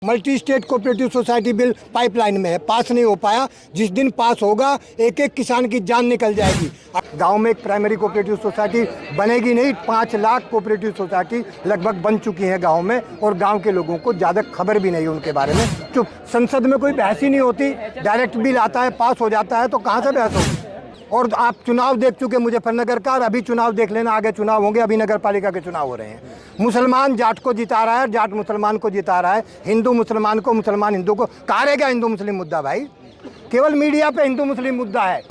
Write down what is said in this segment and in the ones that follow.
Multi state cooperative society bill pipeline में है, पास नहीं हो पाया। जिस दिन पास होगा एक एक किसान की जान निकल जाएगी। गांव में एक प्राइमरी कोऑपरेटिव सोसाइटी बनेगी नहीं, 5 लाख कोऑपरेटिव सोसाइटी लगभग बन चुकी हैं गांव में, और गांव के लोगों को ज़्यादा खबर भी नहीं उनके बारे में। चुप, संसद में कोई बहस ही नहीं होती, डायरेक्ट बिल आता है, पास हो जाता है, तो कहाँ से बहस होगी। और आप चुनाव देख चुके मुजफ्फरनगर का, और अभी चुनाव देख लेना, आगे चुनाव होंगे, अभी नगर पालिका के चुनाव हो रहे हैं। मुसलमान जाट को जिता रहा है, जाट मुसलमान को जिता रहा है, हिंदू मुसलमान को, मुसलमान हिंदू को। कहाँ रह गया हिंदू मुस्लिम मुद्दा भाई? केवल मीडिया पे हिंदू मुस्लिम मुद्दा है।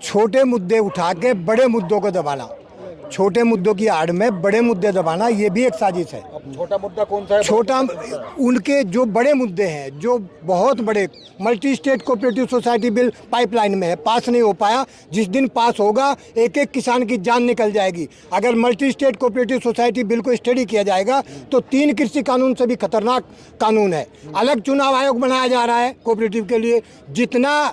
छोटे मुद्दे उठा के बड़े मुद्दों को दबाना, छोटे मुद्दों की आड़ में बड़े मुद्दे दबाना, ये भी एक साजिश है। छोटा मुद्दा कौन सा है? छोटा, उनके जो बड़े मुद्दे हैं, जो बहुत बड़े, multi state cooperative society bill pipeline में है, पास नहीं हो पाया। जिस दिन पास होगा एक एक किसान की जान निकल जाएगी। अगर multi state cooperative society bill को स्टडी किया जाएगा तो 3 कृषि कानून से भी खतरनाक कानून है। अलग चुनाव आयोग बनाया जा रहा है कोऑपरेटिव के लिए। जितना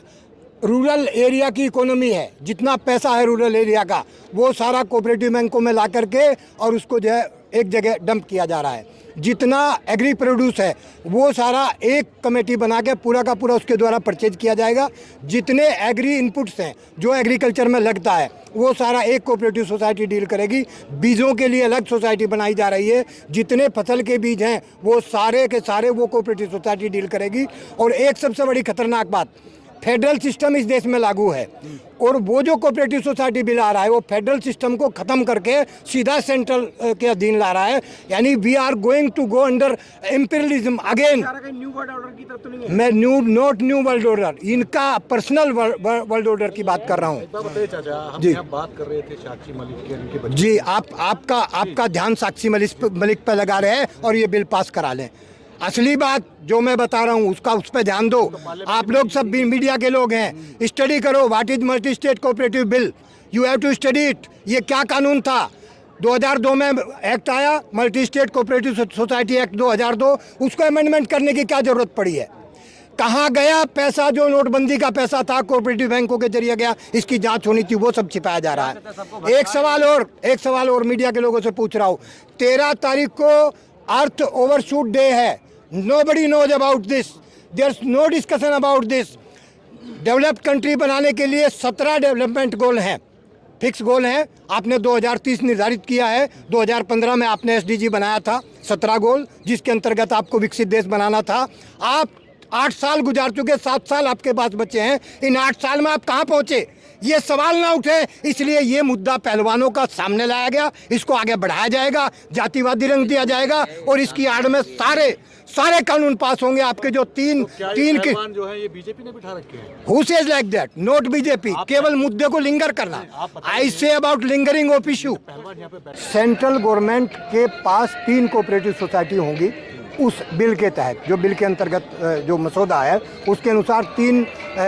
रूरल एरिया की इकोनॉमी है, जितना पैसा है रूरल एरिया का, वो सारा कोऑपरेटिव बैंकों में ला करके और उसको जो है एक जगह डंप किया जा रहा है। जितना एग्री प्रोड्यूस है वो सारा एक कमेटी बना के पूरा का पूरा उसके द्वारा परचेज किया जाएगा। जितने एग्री इनपुट्स हैं जो एग्रीकल्चर में लगता है वो सारा एक कोऑपरेटिव सोसाइटी डील करेगी। बीजों के लिए अलग सोसाइटी बनाई जा रही है। जितने फसल के बीज हैं वो सारे के सारे वो कोऑपरेटिव सोसाइटी डील करेगी। और एक सबसे बड़ी खतरनाक बात, फेडरल सिस्टम इस देश में लागू है, और वो जो कोऑपरेटिव सोसाइटी बिल आ रहा है वो फेडरल सिस्टम को खत्म करके सीधा सेंट्रल के अधीन ला रहा है। यानी we are going to go under imperialism again. New world order की तरफ तो नहीं है? मैं नॉट न्यू वर्ल्ड ऑर्डर, इनका पर्सनल वर्ल्ड ऑर्डर की बात कर रहा हूँ। बताइए चाचा, हम यहाँ बात कर रहे थे साक्षी मलिक के, उनके बच्चे। जी, आपका ध्यान साक्षी मलिक पे लगा रहे हैं और ये बिल पास करा लें। असली बात जो मैं बता रहा हूँ उसका उस पर ध्यान दो। आप लोग सब भी मीडिया के लोग हैं, स्टडी करो what is multi state cooperative bill. You have to study it. ये क्या कानून था? 2002 में एक्ट आया, multi state cooperative society act 2002, उसको अमेंडमेंट करने की क्या जरूरत पड़ी है? कहाँ गया पैसा जो नोटबंदी का पैसा था कोऑपरेटिव बैंकों के जरिए गया? इसकी जांच होनी थी, वो सब छिपाया जा रहा है। एक सवाल और मीडिया के लोगों से पूछ रहा हूँ। 13 तारीख को अर्थ ओवरशूट डे है। Nobody knows about this. There's no discussion about this. Developed country बनाने के लिए 17 डेवलपमेंट गोल हैं, फिक्स गोल हैं। आपने 2030 निर्धारित किया है। 2015 में आपने SDG बनाया था 17 गोल, जिसके अंतर्गत आपको विकसित देश बनाना था। आप 8 साल गुजार चुके, 7 साल आपके पास बचे हैं। इन 8 साल में आप कहाँ पहुँचे? ये सवाल ना उठे, इसलिए ये मुद्दा पहलवानों का सामने लाया गया। इसको आगे बढ़ाया जाएगा, जातिवादी रंग दिया जाएगा, और इसकी आड़ में सारे कानून पास होंगे। आपके जो तीन के जो है ये बीजेपी ने बिठा रखे हैं। Who says like that? Not BJP. केवल मुद्दे को लिंगर करना। I say about lingering of issue. Central government के पास 3 कोऑपरेटिव सोसाइटी होंगी उस बिल के तहत। जो बिल के अंतर्गत जो मसौदा है उसके अनुसार 3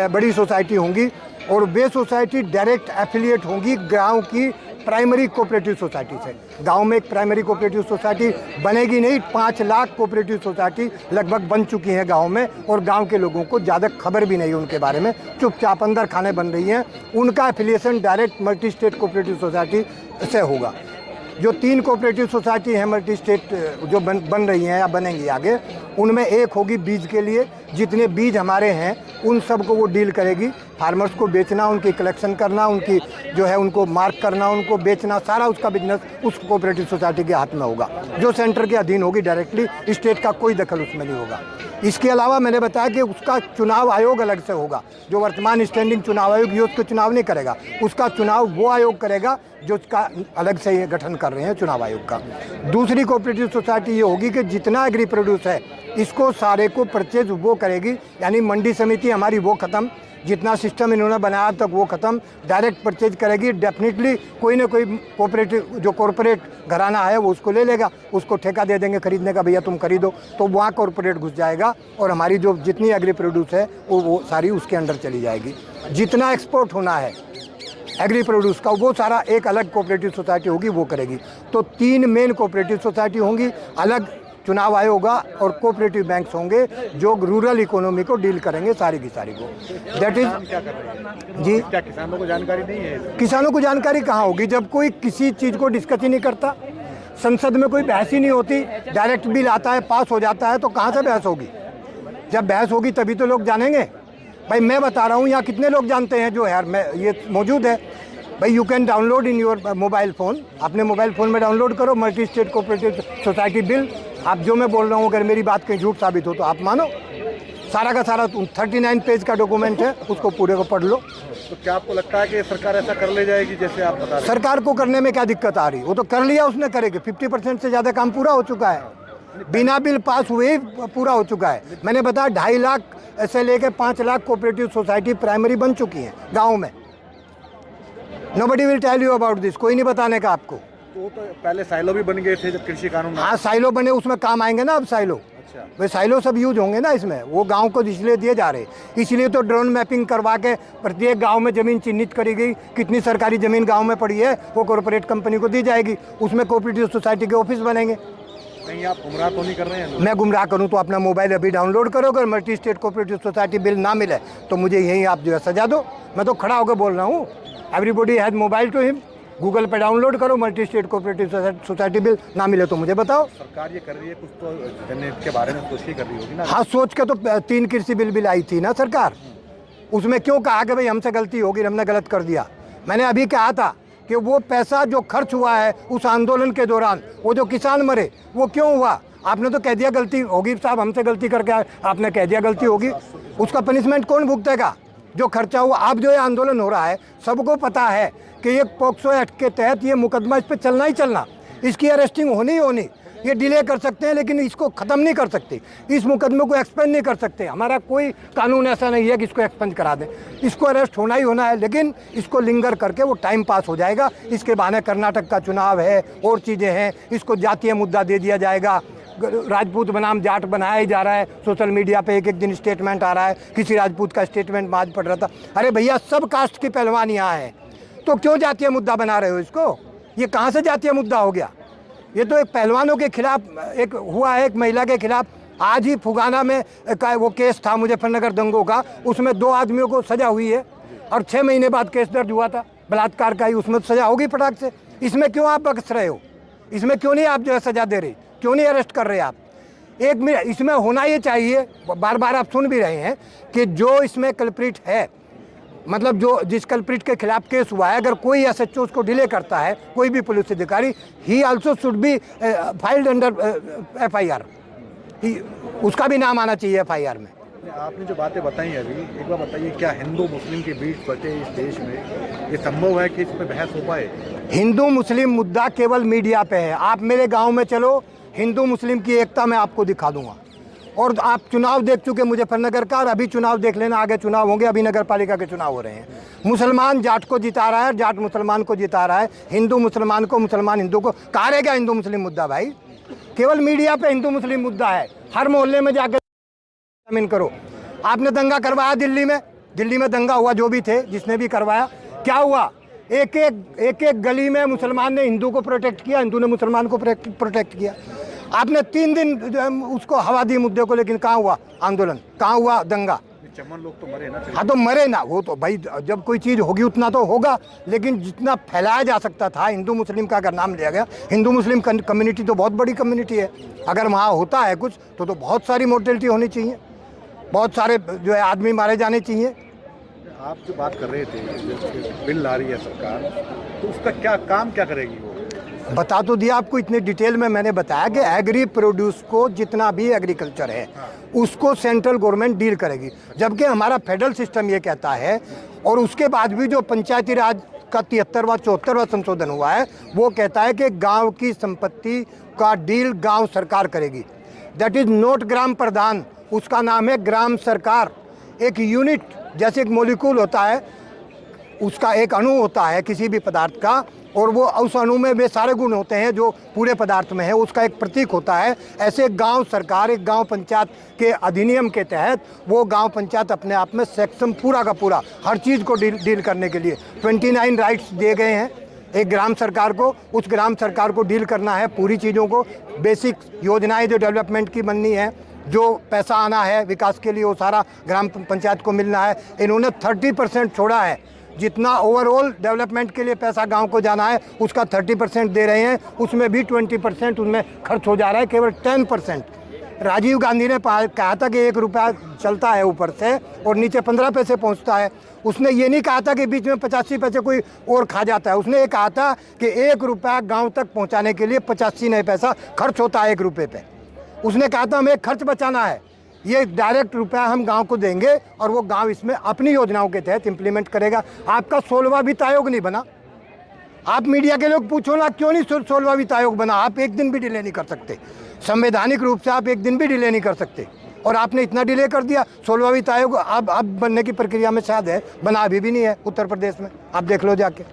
बड़ी सोसाइटी होंगी, और वे सोसाइटी डायरेक्ट एफिलिएट होंगी गांव की प्राइमरी कोऑपरेटिव सोसाइटी से। गांव में एक प्राइमरी कोऑपरेटिव सोसाइटी बनेगी नहीं, 5 लाख कोऑपरेटिव सोसाइटी लगभग बन चुकी हैं गांव में, और गांव के लोगों को ज़्यादा खबर भी नहीं उनके बारे में। चुपचाप अंदर खाने बन रही हैं। उनका affiliation direct multi state cooperative society से होगा। जो 3 कोऑपरेटिव सोसाइटी हैं मल्टी स्टेट जो बन रही हैं या बनेंगी आगे, उनमें एक होगी बीज के लिए। जितने बीज हमारे हैं उन सब को वो डील करेगी। फार्मर्स को बेचना, उनकी कलेक्शन करना, उनकी जो है उनको मार्क करना, उनको बेचना, सारा उसका बिजनेस उस कोऑपरेटिव सोसाइटी के हाथ में होगा, जो सेंटर के अधीन होगी डायरेक्टली। स्टेट का कोई दखल उसमें नहीं होगा। इसके अलावा मैंने बताया कि उसका चुनाव आयोग अलग से होगा। जो वर्तमान स्टैंडिंग चुनाव आयोग, ये उसको चुनाव नहीं करेगा, उसका चुनाव वो आयोग करेगा जो उसका अलग से ये गठन कर रहे हैं चुनाव आयोग का। दूसरी कोऑपरेटिव सोसाइटी ये होगी कि जितना एग्री प्रोड्यूस है इसको सारे को परचेज वो करेगी। यानी मंडी समिति हमारी वो ख़त्म, जितना सिस्टम इन्होंने बनाया तक वो ख़त्म, डायरेक्ट परचेज करेगी। डेफिनेटली कोई ना कोई कोऑपरेटिव जो कॉरपोरेट घराना है वो उसको ले लेगा, उसको ठेका दे देंगे खरीदने का, भैया तुम खरीदो, तो वहाँ कॉरपोरेट घुस जाएगा और हमारी जो जितनी एग्री प्रोड्यूस है वो सारी उसके अंडर चली जाएगी। जितना एक्सपोर्ट होना है एग्री प्रोड्यूस का वो सारा एक अलग कोऑपरेटिव सोसाइटी होगी, वो करेगी। तो 3 मेन कोऑपरेटिव सोसाइटी होंगी, अलग चुनाव आयोग होगा, और कोऑपरेटिव बैंक्स होंगे जो रूरल इकोनॉमी को डील करेंगे सारी की सारी को। दैट इज जी। क्या किसानों को जानकारी नहीं है? किसानों को जानकारी कहाँ होगी जब कोई किसी चीज़ को डिस्कस ही नहीं करता? संसद में कोई बहस ही नहीं होती, डायरेक्ट बिल आता है, पास हो जाता है, तो कहाँ से बहस होगी? जब बहस होगी तभी तो लोग जानेंगे। भाई मैं बता रहा हूँ, यहाँ कितने लोग जानते हैं जो यार मैं ये मौजूद है। भाई you can download in your mobile phone, अपने मोबाइल फ़ोन में डाउनलोड करो multi state cooperative society bill. आप जो मैं बोल रहा हूँ अगर मेरी बात कहीं झूठ साबित हो तो आप मानो। सारा का सारा 39 पेज का डॉक्यूमेंट है, उसको पूरे को पढ़ लो। तो क्या आपको लगता है कि सरकार ऐसा कर ले जाएगी जैसे आप बता रहे हैं? सरकार को करने में क्या दिक्कत आ रही? वो तो कर लिया उसने, करेगी। 50% से ज़्यादा काम पूरा हो चुका है, बिना बिल पास हुए ही पूरा हो चुका है। मैंने बताया 2.5 लाख ऐसे लेके 5 लाख कोऑपरेटिव सोसाइटी प्राइमरी बन चुकी हैं गाँव में। Nobody will tell you about this, कोई नहीं बताने का आपको। तो पहले साइलो भी बन गए थे जब कृषि कानून। हाँ साइलो बने, उसमें काम आएंगे ना अब साइलो। अच्छा, वे साइलो सब यूज होंगे ना इसमें, वो गांव को इसलिए दिए जा रहे, इसलिए तो ड्रोन मैपिंग करवा के प्रत्येक गांव में ज़मीन चिन्हित करी गई। कितनी सरकारी ज़मीन गांव में पड़ी है वो कॉरपोरेट कंपनी को दी जाएगी, उसमें कोऑपरेटिव सोसाइटी के ऑफिस बनेंगे। कहीं आप गुमराह तो नहीं कर रहे हैं? मैं गुमराह करूं तो अपना मोबाइल अभी डाउनलोड करो। अगर multi state cooperative society bill ना मिले तो मुझे यहीं आप जो है सजा दो। मैं तो खड़ा होकर बोल रहा हूँ, everybody has mobile to him, Google पे डाउनलोड करो multi state cooperative society bill. ना मिले तो मुझे बताओ। सरकार ये कर रही है कुछ तो जनहित के बारे में सोच के कर रही होगी ना? हाँ सोच के तो 3 कृषि बिल आई थी ना सरकार। उसमें क्यों कहा कि भाई हमसे गलती होगी, हमने गलत कर दिया? मैंने अभी कहा था कि वो पैसा जो खर्च हुआ है उस आंदोलन के दौरान, वो जो किसान मरे वो क्यों हुआ? आपने तो कह दिया गलती होगी साहब, हमसे गलती करके आपने कह दिया गलती होगी। उसका पनिशमेंट कौन भुगतेगा? जो खर्चा हुआ। अब जो ये आंदोलन हो रहा है सबको पता है कि ये पॉक्सो एक्ट के तहत ये मुकदमा इस पर चलना ही चलना, इसकी अरेस्टिंग होनी ही होनी। ये डिले कर सकते हैं लेकिन इसको ख़त्म नहीं कर सकते, इस मुकदमे को एक्सपेंड नहीं कर सकते। हमारा कोई कानून ऐसा नहीं है कि इसको एक्सपेंड करा दें, इसको अरेस्ट होना ही होना है। लेकिन इसको लिंगर करके वो टाइम पास हो जाएगा। इसके बहाने कर्नाटक का चुनाव है और चीज़ें हैं, इसको जातीय मुद्दा दे दिया जाएगा। राजपूत बनाम जाट बनाया ही जा रहा है। सोशल मीडिया पे एक दिन स्टेटमेंट आ रहा है, किसी राजपूत का स्टेटमेंट मैं आज पढ़ रहा था। अरे भैया सब कास्ट की पहलवान यहाँ है, तो क्यों जातीय मुद्दा बना रहे हो इसको? ये कहाँ से जातीय मुद्दा हो गया? ये तो एक पहलवानों के खिलाफ एक हुआ है, एक महिला के खिलाफ। आज ही फुगाना में का वो केस था मुजफ्फरनगर दंगों का, उसमें 2 आदमियों को सजा हुई है और 6 महीने बाद केस दर्ज हुआ था बलात्कार का ही, उसमें सजा होगी फटाक से। इसमें क्यों आप बख्श रहे हो? इसमें क्यों नहीं आप जो है सजा दे रहे, क्यों नहीं अरेस्ट कर रहे आप? एक मिनट, इसमें होना ये चाहिए, बार बार आप सुन भी रहे हैं कि जो इसमें कल्प्रिट है, मतलब जो जिस कल्प्रिट के खिलाफ केस हुआ है, अगर कोई एसएचओ उसको डिले करता है, कोई भी पुलिस अधिकारी, ही also should be filed under FIR, उसका भी नाम आना चाहिए एफआईआर में। आपने जो बातें बताई अभी, एक बार बताइए, क्या हिंदू मुस्लिम के बीच बटे इस देश में ये संभव है कि इस पर बहस हो पाए? हिंदू मुस्लिम मुद्दा केवल मीडिया पे है। आप मेरे गांव में चलो, हिंदू मुस्लिम की एकता मैं आपको दिखा दूंगा। और आप चुनाव देख चुके मुजफ्फरनगर का, और अभी चुनाव देख लेना, आगे चुनाव होंगे, अभी नगर पालिका के चुनाव हो रहे हैं। मुसलमान जाट को जिता रहा है, जाट मुसलमान को जिता रहा है, हिंदू मुसलमान को, मुसलमान हिंदू को। कहाँ रह गया हिंदू मुस्लिम मुद्दा भाई? केवल मीडिया पे हिंदू मुस्लिम मुद्दा है। हर मोहल्ले में जाकर जमीन करो। आपने दंगा करवाया दिल्ली में दंगा हुआ, जो भी थे जिसने भी करवाया, क्या हुआ? एक एक गली में मुसलमान ने हिंदू को प्रोटेक्ट किया, हिंदू ने मुसलमान को प्रोटेक्ट किया। आपने 3 दिन उसको हवा दी मुद्दे को, लेकिन कहाँ हुआ आंदोलन, कहाँ हुआ दंगा? चमन लोग तो मरे ना। हाँ तो मरे ना, वो तो भाई जब कोई चीज़ होगी उतना तो होगा, लेकिन जितना फैलाया जा सकता था हिंदू मुस्लिम का अगर नाम लिया गया। हिंदू मुस्लिम कम्युनिटी तो बहुत बड़ी कम्युनिटी है, अगर वहाँ होता है कुछ तो बहुत सारी मोर्टेलिटी होनी चाहिए, बहुत सारे जो है आदमी मारे जाने चाहिए। आप जो बात कर रहे थे, बिल ला रही है सरकार, तो उसका क्या काम क्या करेगी वो? बता तो दिया आपको, इतने डिटेल में मैंने बताया कि एग्री प्रोड्यूस को जितना भी एग्रीकल्चर है उसको सेंट्रल गवर्नमेंट डील करेगी, जबकि हमारा फेडरल सिस्टम ये कहता है। और उसके बाद भी जो पंचायती राज का 73वां 74वां संशोधन हुआ है वो कहता है कि गांव की संपत्ति का डील गांव सरकार करेगी। दैट इज़ नॉट ग्राम प्रधान, उसका नाम है ग्राम सरकार। एक यूनिट जैसे एक मोलिक्यूल होता है, उसका एक अणु होता है किसी भी पदार्थ का, और वो उस अणु में वे सारे गुण होते हैं जो पूरे पदार्थ में है, उसका एक प्रतीक होता है। ऐसे गांव सरकार, एक गांव पंचायत के अधिनियम के तहत वो गांव पंचायत अपने आप में सक्षम पूरा का पूरा हर चीज़ को डील करने के लिए 29 राइट्स दिए गए हैं एक ग्राम सरकार को। उस ग्राम सरकार को डील करना है पूरी चीज़ों को, बेसिक योजनाएं जो डेवलपमेंट की बननी है, जो पैसा आना है विकास के लिए, वो सारा ग्राम पंचायत को मिलना है। इन्होंने 30% छोड़ा है जितना ओवरऑल डेवलपमेंट के लिए पैसा गांव को जाना है उसका 30% दे रहे हैं, उसमें भी 20% उनमें खर्च हो जा रहा है, केवल 10%। राजीव गांधी ने कहा था कि 1 रुपया चलता है ऊपर से और नीचे 15 पैसे पहुंचता है। उसने ये नहीं कहा था कि बीच में 85 पैसे कोई और खा जाता है। उसने ये कहा था कि 1 रुपया गांव तक पहुंचाने के लिए 85 नहीं पैसा खर्च होता है 1 रुपये पे। उसने कहा था हमें खर्च बचाना है, ये डायरेक्ट रुपया हम गांव को देंगे और वो गांव इसमें अपनी योजनाओं के तहत इम्प्लीमेंट करेगा। आपका 16वां वित्त आयोग नहीं बना। आप मीडिया के लोग पूछो ना क्यों नहीं 16वां वित्त आयोग बना। आप एक दिन भी डिले नहीं कर सकते, संवैधानिक रूप से आप एक दिन भी डिले नहीं कर सकते, और आपने इतना डिले कर दिया। 16वां वित्त आयोग अब बनने की प्रक्रिया में शायद है, बना अभी भी नहीं है उत्तर प्रदेश में। आप देख लो जाके।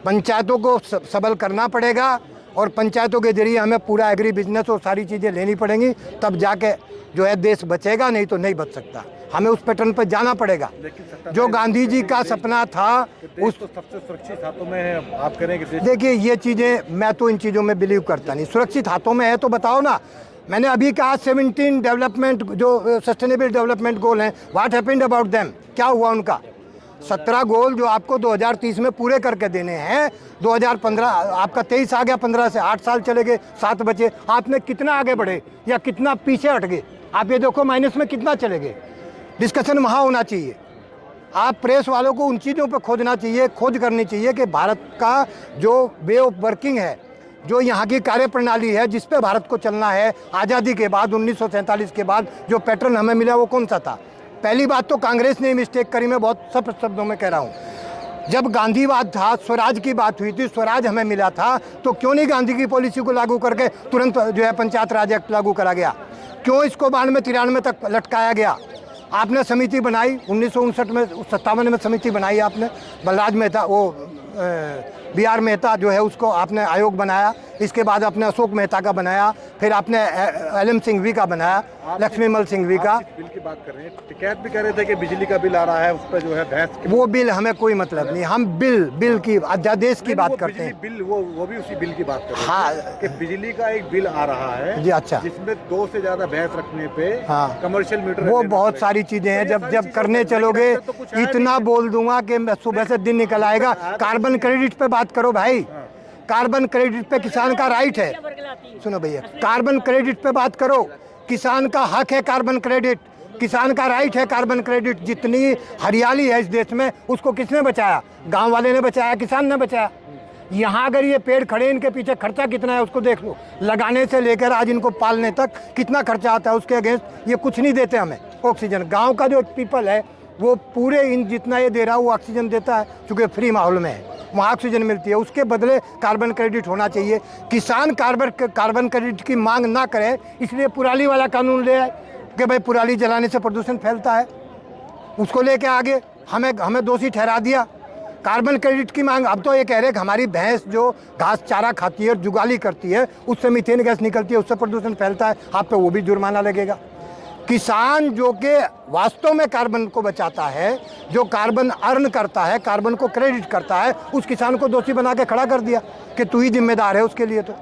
पंचायतों को सबल करना पड़ेगा और पंचायतों के जरिए हमें पूरा एग्री बिजनेस और सारी चीज़ें लेनी पड़ेंगी, तब जाके जो है देश बचेगा, नहीं तो नहीं बच सकता। हमें उस पैटर्न पर जाना पड़ेगा। जो गांधी जी का सपना था उस तो सबसे सुरक्षित हाथों में है। आप करें कि देखिए ये चीज़ें, मैं तो इन चीज़ों में बिलीव करता नहीं। सुरक्षित हाथों में है तो बताओ ना। मैंने अभी कहा 17 डेवलपमेंट जो सस्टेनेबल डेवलपमेंट गोल हैं, व्हाट हैपेंड अबाउट देम, क्या हुआ उनका? 17 गोल जो आपको 2030 में पूरे करके देने हैं, 2015 आपका 23 आ गया, 15 से 8 साल चले गए, 7 बचे। आपने कितना आगे बढ़े या कितना पीछे हट गए? आप ये देखो माइनस में कितना चले गए। डिस्कशन वहाँ होना चाहिए। आप प्रेस वालों को उन चीज़ों पर खोजना चाहिए, खोज करनी चाहिए कि भारत का जो वे ऑफ वर्किंग है, जो यहाँ की कार्यप्रणाली है, जिस पे भारत को चलना है आज़ादी के बाद 1947 के बाद जो पैटर्न हमें मिला वो कौन सा था? पहली बात तो कांग्रेस ने मिस्टेक करी, मैं बहुत सब शब्दों में कह रहा हूँ। जब गांधीवाद था, स्वराज की बात हुई थी, स्वराज हमें मिला था, तो क्यों नहीं गांधी की पॉलिसी को लागू करके तुरंत जो है पंचायत राज एक्ट लागू करा गया? क्यों इसको 92-93 तक लटकाया गया? आपने समिति बनाई 1959 में, 57 में समिति बनाई आपने, बलराज मेहता वो BR मेहता जो है उसको आपने आयोग बनाया। इसके बाद आपने अशोक मेहता का बनाया, फिर आपने LM सिंघवी का बनाया, लक्ष्मीमल सिंघवी का। बिल की बात कर रहे हैं, टिकैत भी कह रहे थे कि बिजली का बिल आ रहा है, उस पर जो है बहस। वो बिल हमें कोई मतलब नहीं, हम बिल की अध्यादेश की बात करते हैं। बिल वो भी उसी बिल की बात कर रहे हैं। हाँ कि बिजली का एक बिल आ रहा है जी, अच्छा, जिसमें 2 से ज्यादा भैंस रखने पे हाँ कमर्शियल मीटर, वो बहुत सारी चीजें हैं। जब करने चलोगे इतना बोल दूंगा कि सुबह से दिन निकल आएगा। कार्बन क्रेडिट पे बात करो भाई, कार्बन क्रेडिट पे किसान का राइट है। सुनो भैया, कार्बन क्रेडिट पे बात करो, किसान का हक है कार्बन क्रेडिट, किसान का राइट है कार्बन क्रेडिट। जितनी हरियाली है इस देश में उसको किसने बचाया? गांव वाले ने बचाया, किसान ने बचाया। यहाँ अगर ये पेड़ खड़े, इनके पीछे खर्चा कितना है उसको देख लो। लगाने से लेकर आज इनको पालने तक कितना खर्चा आता है, उसके अगेंस्ट ये कुछ नहीं देते हमें ऑक्सीजन। गाँव का जो पीपल है वो पूरे इन जितना ये दे रहा है वो ऑक्सीजन देता है, चूँकि फ्री माहौल में है, वहाँ ऑक्सीजन मिलती है। उसके बदले कार्बन क्रेडिट होना चाहिए। किसान कार्बन क्रेडिट की मांग ना करे, इसलिए पुराली वाला कानून ले आए कि भाई पुराली जलाने से प्रदूषण फैलता है, उसको लेके आगे हमें दोषी ठहरा दिया। कार्बन क्रेडिट की मांग, अब तो ये कह रहे कि हमारी भैंस जो घास चारा खाती है और जुगाली करती है उससे मीथेन गैस निकलती है, उससे प्रदूषण फैलता है, आप पे वो भी जुर्माना लगेगा। किसान जो कि वास्तव में कार्बन को बचाता है, जो कार्बन अर्न करता है, कार्बन को क्रेडिट करता है, उस किसान को दोषी बना के खड़ा कर दिया कि तू ही जिम्मेदार है उसके लिए। तो